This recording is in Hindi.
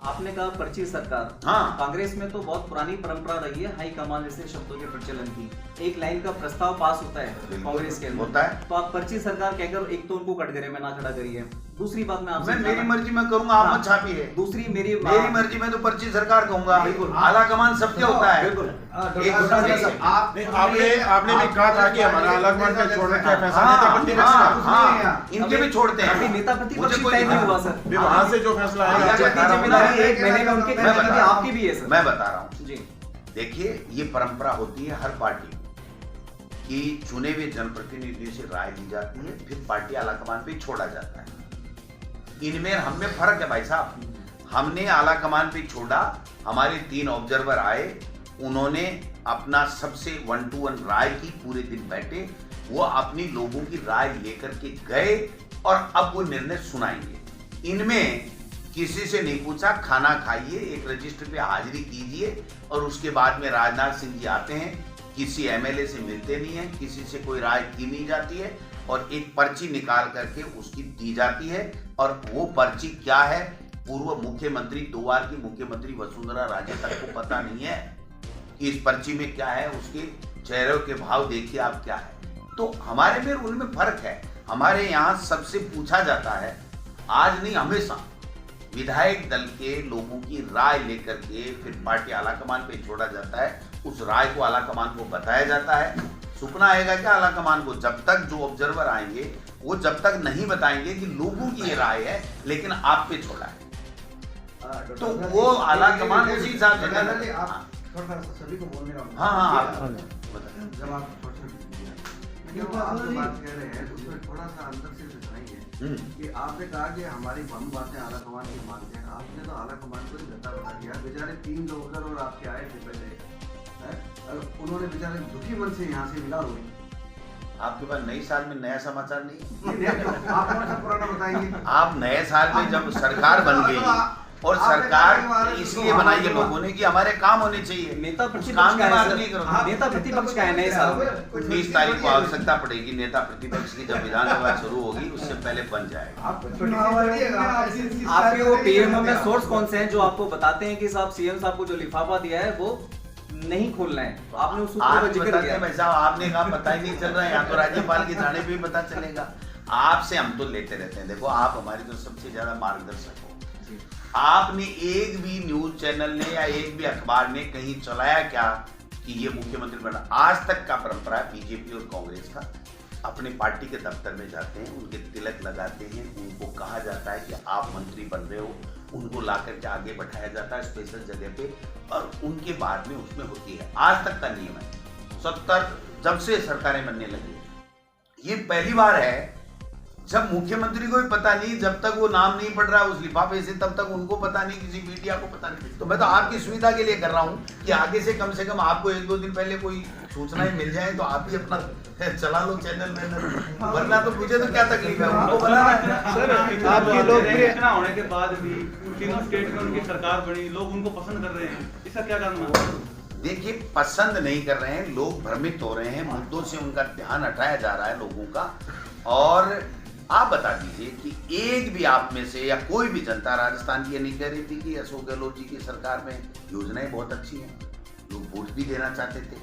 आपने कहा पर्ची सरकार। हाँ। कांग्रेस में तो बहुत पुरानी परंपरा रही है हाई कमान जैसे शब्दों के प्रचलन की। एक लाइन का प्रस्ताव पास होता है कांग्रेस के अंदर, होता है तो आप पर्ची सरकार कहकर एक तो उनको कटघरे में ना खड़ा करिए। दूसरी बात मैं आपसे, मेरी मर्जी में करूंगा, आप मत छापिए। दूसरी मेरी मर्जी में तो पर्ची सरकार कहूंगा। बिल्कुल। आला कमान सबके होता है। बिल्कुल। आपने भी कहा था कि हमारा आला कमान का छोड़ने का फैसला नेता प्रतिपक्ष का, इनके भी छोड़ते हैं। अभी नेता प्रतिपक्ष तय नहीं हुआ सर। वहां से जो फैसला आएगा जिम्मेदारी एक महीने में उनके खर्च की आपकी भी है सर। मैं बता रहा हूँ जी, देखिए ये परंपरा होती है हर पार्टी की, चुने हुए जनप्रतिनिधियों से राय दी जाती है, फिर पार्टी आला कमान पे छोड़ा जाता है। इनमें हमें फर्क है भाई साहब। हमने आला कमान पे छोड़ा, हमारे 3 ऑब्जर्वर आए, उन्होंने अपना सबसे 1 to 1 राय की, पूरे दिन बैठे, वो अपनी लोगों की राय लेकर के गए और अब वो निर्णय सुनाएंगे। इनमें किसी से नहीं पूछा, खाना खाइए, एक रजिस्टर पे हाजिरी कीजिए और उसके बाद में राजनाथ सिंह जी आते हैं, किसी एमएलए से मिलते नहीं है, किसी से कोई राय की नहीं जाती है और एक पर्ची निकाल करके उसकी दी जाती है। और वो पर्ची क्या है, पूर्व मुख्यमंत्री, 2 बार की मुख्यमंत्री वसुंधरा राजे तक को पता नहीं है कि इस पर्ची में क्या है। उसके चेहरे के भाव देखिए आप क्या है। तो हमारे में उनमें फर्क है। हमारे यहाँ सबसे पूछा जाता है, आज नहीं हमेशा, विधायक दल के लोगों की राय लेकर के फिर पार्टी आला कमान पे छोड़ा जाता है। उस राय को आला कमान को बताया जाता है। सुपना आएगा क्या आला कमान को? जब तक जो ऑब्जर्वर आएंगे वो जब तक नहीं बताएंगे कि लोगों की ये राय है लेकिन आप पे छोड़ा है, तो वो आला कमान उसी हिसाब से सभी को बोलने का। हाँ जब आप बात कह रहे हैं उसमें थोड़ा सा अंदर से बताइए कि आपने कहा कि हमारी हम बातें आला कमान की मानते हैं। आपने तो आला कमान को गद्दा बता दिया। बेचारे 3 लोग और आपके आए थे पहले, उन्होंने बेचारे दुखी मन से यहाँ से विदा हुए। आपके पास नई साल में नया समाचार नहीं? आप कौन सा पुराना बताएंगे? आप नए साल में जब सरकार बन गई और सरकार इसलिए बनाई है लोगों ने कि हमारे काम होने चाहिए। नेता काम प्रतिपक्ष की बात नहीं करो। नेता प्रतिपक्ष का है नए साल में 19 तारीख को आवश्यकता पड़ेगी नेता प्रतिपक्ष की, जब विधानसभा शुरू होगी उससे पहले बन जाएगा। आपके वो पीएमओ में सोर्स कौन से हैं जो आपको बताते हैं कि साहब सीएम साहब को जो लिफाफा दिया है वो नहीं खोलना है? आपने उस सूत्र का जिक्र किया। भाई साहब आपने कहा पता ही नहीं चल रहा है, यहाँ तो राज्यपाल के थाने पे भी पता चलेगा। आपसे हम तो लेते रहते हैं। देखो आप हमारी तो सबसे ज्यादा मार्गदर्शक हो। आपने एक भी न्यूज चैनल ने या एक भी अखबार ने कहीं चलाया क्या कि ये मुख्यमंत्री बना? आज तक का परंपरा है बीजेपी और कांग्रेस का, अपने पार्टी के दफ्तर में जाते हैं, उनके तिलक लगाते हैं, उनको कहा जाता है कि आप मंत्री बन रहे हो, उनको लाकर के आगे बैठाया जाता है स्पेशल जगह पे और उनके बाद में उसमें होती है। आज तक का नियम है 70 जब से सरकारें बनने लगी। ये पहली बार है जब मुख्यमंत्री को भी पता नहीं, जब तक वो नाम नहीं पढ़ रहा उस लिफाफे से तब तक उनको पता नहीं, किसी मीडिया को पता नहीं। तो मैं तो आपकी सुविधा के लिए कर रहा हूँ कि आगे से कम आपको 1-2 दिन पहले कोई सूचनाएं मिल जाए तो आप भी अपना चला लो चैनल में, वरना तो मुझे तो क्या तकलीफ है, उनको बनाना है। आपके लोग इतना होने के बाद भी तीनों स्टेट में उनकी सरकार बनी, लोग उनको पसंद कर रहे हैं, इसका क्या कारण है? देखिए पसंद नहीं कर रहे हैं लोग, भ्रमित हो रहे हैं, मुद्दों से उनका ध्यान हटाया जा रहा है लोगों का। और आप बता दीजिए कि एक भी आप में से या कोई भी जनता राजस्थान की ये नहीं कह रही थी कि अशोक गहलोत जी की सरकार में योजनाएं बहुत अच्छी हैं, लोग वोट भी देना चाहते थे।